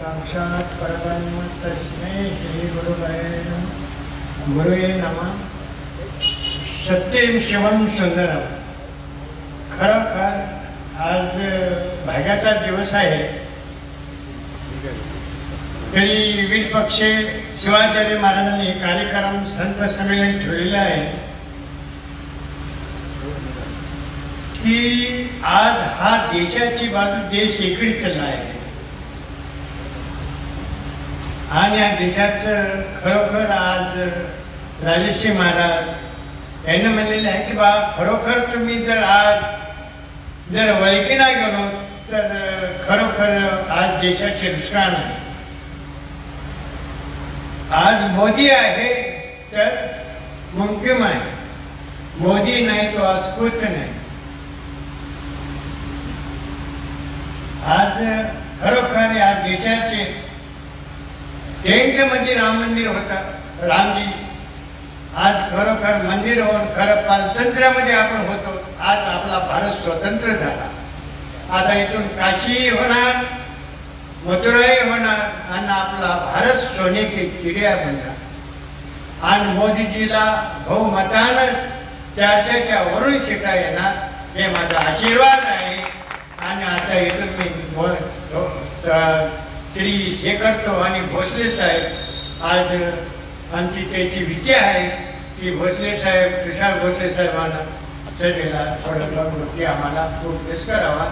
साक्षात परब्रह्म तस्मै श्री गुरुवे नमः। सत्यम शिवम सुंदरम। खरोखर आज भाग्याचा दिवस आहे। तरी विविध पक्षे शिवाचार्य महाराजांनी कार्यक्रम संत संमेलन ठेवलेले आहे की आज हा देशाची बाजू देश एकडे चालला आहे आणि या देशात खरोखर आज राजश्री महाराज यांनी म्हणलेले आहे की बा खरोखर तुम्ही जर आज वळकी नाही गेलो तर खरोखर आज देशाचे नुकसान आहे। आज मोदी आहे तर मुमकिन आहे, मोदी नाही तो आज कुछ नाही। आज खरोखर या देशाचे टेंट मध्ये राम मंदिर होता, रामजी आज खरोखर मंदिर होऊन खरं पारतंत्र्यामध्ये आपण होतो। आज आपला भारत स्वतंत्र झाला। आता इथून काशी होणार, मथुराई होणार आणि आपला भारत सोने की चिडिया बनणार आणि मोदीजीला बहुमतानं त्याच्या वरून शिटा येणार हे माझा आशीर्वाद आहे। आणि आता इथून मी श्री हे करतो आणि भोसले साहेब आज आमची त्याची विद्या आहे की भोसले साहेब तुषार भोसले साहेबांना सगळ्याला थोडं आम्हाला प्रोटेस्ट करावा।